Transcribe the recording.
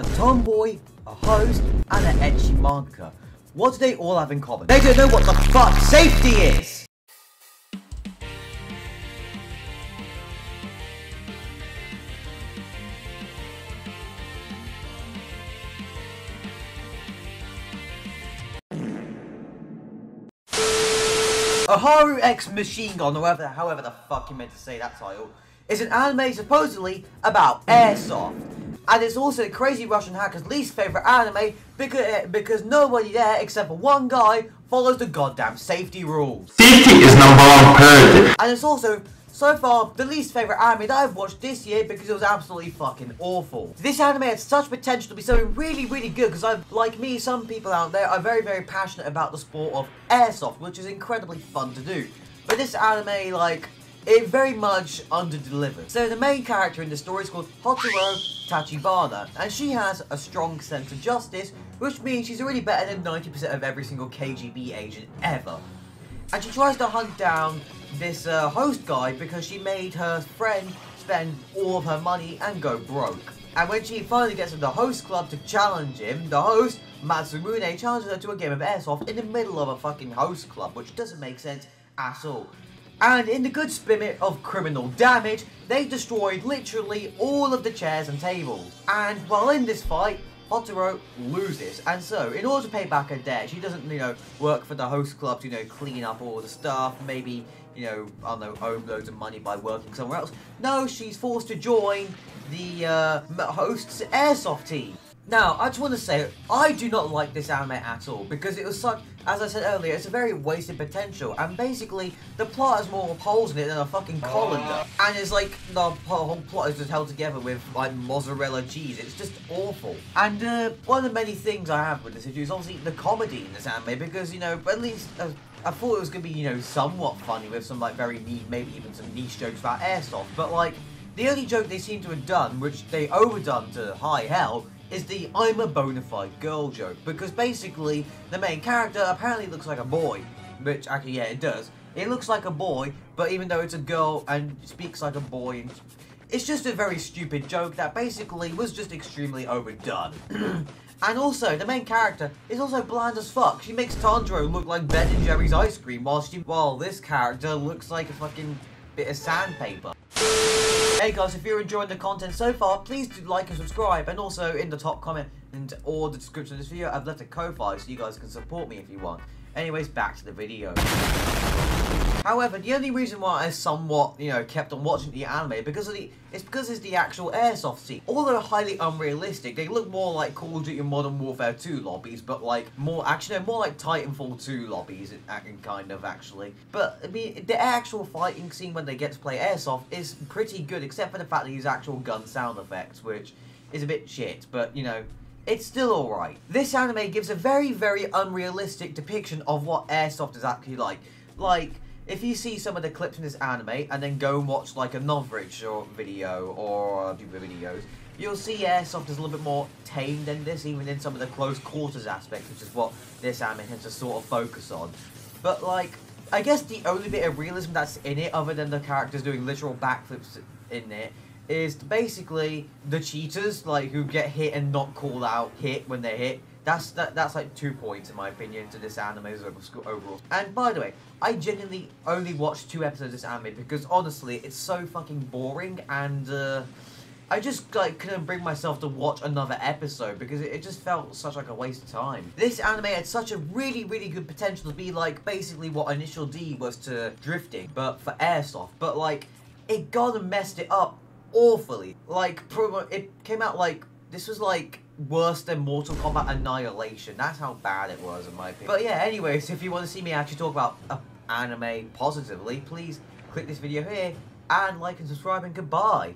A tomboy, a host, and an ecchi mangaka. What do they all have in common? They don't know what the fuck safety is! Aoharu x Machinegun, or however the fuck you meant to say that title, is an anime supposedly about airsoft. And it's also the crazy Russian hacker's least favourite anime because nobody there except for one guy follows the goddamn safety rules. Safety is number one priority. And it's also, so far, the least favourite anime that I've watched this year because it was absolutely fucking awful. This anime had such potential to be something really, really good because like me, some people out there are very, very passionate about the sport of airsoft, which is incredibly fun to do. But this anime, like, it very much under-delivered. So the main character in the story is called Aoharu Tachibana, and she has a strong sense of justice, which means she's already better than 90% of every single KGB agent ever. And she tries to hunt down this host guy because she made her friend spend all of her money and go broke. And when she finally gets to the host club to challenge him, the host, Matsumune, challenges her to a game of airsoft in the middle of a fucking host club, which doesn't make sense at all. And in the good spirit of criminal damage, they destroyed literally all of the chairs and tables. And while in this fight, Aoharu loses, and so in order to pay back her debt, she doesn't, work for the host club to, clean up all the stuff, maybe, I don't know, own loads of money by working somewhere else. No, she's forced to join the host's airsoft team. Now, I just want to say, I do not like this anime at all, because it was such, as I said earlier, it's a very wasted potential, and basically, the plot has more holes in it than a fucking colander. And it's like, the whole plot is just held together with, like, mozzarella cheese. It's just awful. And, one of the many things I have with this issue is obviously the comedy in this anime, because, at least, I thought it was going to be, somewhat funny with some, like, very neat, maybe even some niche jokes about airsoft, but, like, the only joke they seem to have done, which they overdone to high hell, is the I'm a bona fide girl joke, because basically the main character apparently looks like a boy, which actually, yeah, it does. It looks like a boy, but even though it's a girl and speaks like a boy, it's just a very stupid joke that basically was just extremely overdone. And also, the main character is also bland as fuck. She makes Tanjiro look like Ben and Jerry's ice cream, while this character looks like a fucking bit of sandpaper. Hey guys, if you're enjoying the content so far, please do like and subscribe, and also in the top comment and or the description of this video, I've left a Ko-Fi so you guys can support me if you want. Anyways, back to the video. However, the only reason why I somewhat, kept on watching the anime it's because it's the actual airsoft scene. Although highly unrealistic, they look more like Call of Duty Modern Warfare 2 lobbies, but like more like Titanfall 2 lobbies, kind of actually. But I mean, the actual fighting scene when they get to play airsoft is pretty good, except for the fact they use actual gun sound effects, which is a bit shit. But it's still alright. This anime gives a very, very unrealistic depiction of what airsoft is actually like. Like, if you see some of the clips in this anime, and then go and watch like a non-rich video, or videos, you'll see airsoft is a little bit more tame than this, even in some of the close quarters aspects, which is what this anime tends to sort of focus on. But like, I guess the only bit of realism that's in it, other than the characters doing literal backflips in it, is basically the cheaters, like, who get hit and not call out hit when they're hit. That's like 2 points in my opinion to this anime's overall. And by the way, I genuinely only watched 2 episodes of this anime because honestly, it's so fucking boring, and I just like couldn't bring myself to watch another episode because it just felt such like a waste of time. This anime had such a really, really good potential to be like basically what Initial D was to drifting, but for airsoft. But like, it got and messed it up awfully. Like, it came out like, this was like worse than Mortal Kombat Annihilation. That's how bad it was in my opinion. But yeah, anyways, if you want to see me actually talk about anime positively, please click this video here and like and subscribe, and goodbye.